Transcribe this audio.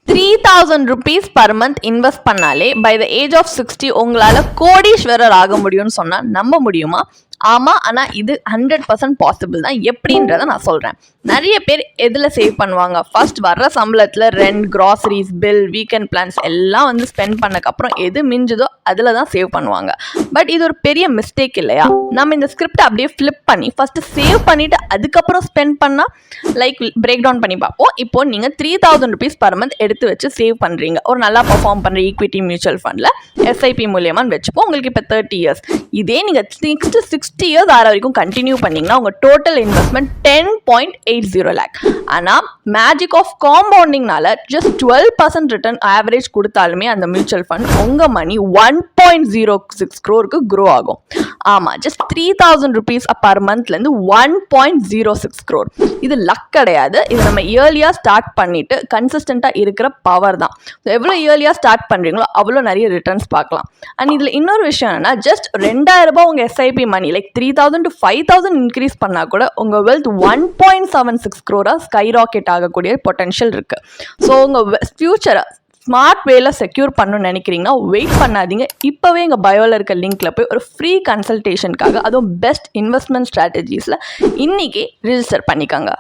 3000 rupees per month invest பண்ணாலே by the age of 60 உங்களால கோடீஸ்வரர் ஆக முடியும்னு சொன்னா நம்ப முடியுமா? ஆமா, ஆனா இது 100% பாசிபிள் தான். எப்படின்றத நான் சொல்றேன். நிறைய பேர் எதில் சேவ் பண்ணுவாங்க? ஃபர்ஸ்ட் வர்ற சம்பளத்தில் rent, groceries, bill, weekend plans எல்லாம் வந்து ஸ்பெண்ட் பண்ணக்கப்புறம் எது மிஞ்சுதோ அதில் தான் சேவ் பண்ணுவாங்க. பட் இது ஒரு பெரிய மிஸ்டேக் இல்லையா? நம்ம இந்த ஸ்கிரிப்ட் அப்படியே ஃப்ளிப் பண்ணி ஃபர்ஸ்ட் சேவ் பண்ணிட்டு அதுக்கப்புறம் ஸ்பெண்ட் பண்ணால் லைக் பிரேக் டவுன் பண்ணி பார்ப்போம். இப்போ நீங்கள் 3000 rupees per month எடுத்து வச்சு சேவ் பண்ணுறீங்க. ஒரு நல்லா பர்ஃபார்ம் பண்ணுற ஈக்விட்டி மியூச்சுவல் ஃபண்டில் எஸ்ஐபி மூலியமாக வச்சுப்போம். உங்களுக்கு இப்போ 30 years. இதே நீங்கள் 60 years ஆற வரைக்கும் கண்டினியூ பண்ணிங்கன்னா உங்கள் டோட்டல் இன்வெஸ்ட்மெண்ட் 10.80 lakh. ஆனால் மேஜிக் ஆஃப் காம்பவுண்டிங்னால ஜஸ்ட் 12% ரிட்டர்ன் ஆவரேஜ் கொடுத்தாலுமே அந்த மியூச்சுவல் ஃபண்ட் உங்கள் மணி 1.06 crore க்ரோ ஆகும். ஆமாம், ஜஸ்ட் 3000 rupees per monthலேருந்து 1.06 crore. இது லக் கிடையாது. இது நம்ம இயர்லியாக ஸ்டார்ட் பண்ணிட்டு கன்சிஸ்டண்ட்டாக இருக்கிற பவர் தான். எவ்வளோ இயர்லியாக ஸ்டார்ட் பண்ணுறீங்களோ அவ்வளோ நிறைய ரிட்டர்ன்ஸ் பார்க்கலாம். அண்ட் இதில் இன்னொரு விஷயம் என்னன்னா, ஜஸ்ட் 2000 ரூபாய் உங்கள் SIP money like 3000 to 5000 increase பண்ணால் கூட உங்கள் வெல்த் 1.76 crore ஸ்கை ராக்கெட் ஆகக்கூடிய பொட்டன்ஷியல் இருக்குது. ஸோ உங்கள் ஃபியூச்சரை ஸ்மார்ட் வேல செக்யூர் பண்ணணும்னு நினைக்கிறீங்கன்னா வெயிட் பண்ணாதீங்க. இப்போவே எங்கள் பயோவில் இருக்க லிங்க்ல போய் ஒரு ஃப்ரீ கன்சல்டேஷனுக்காக, அதுவும் பெஸ்ட் இன்வெஸ்ட்மெண்ட் ஸ்ட்ராட்டஜிஸில் இன்றைக்கி ரிஜிஸ்டர் பண்ணிக்கோங்க.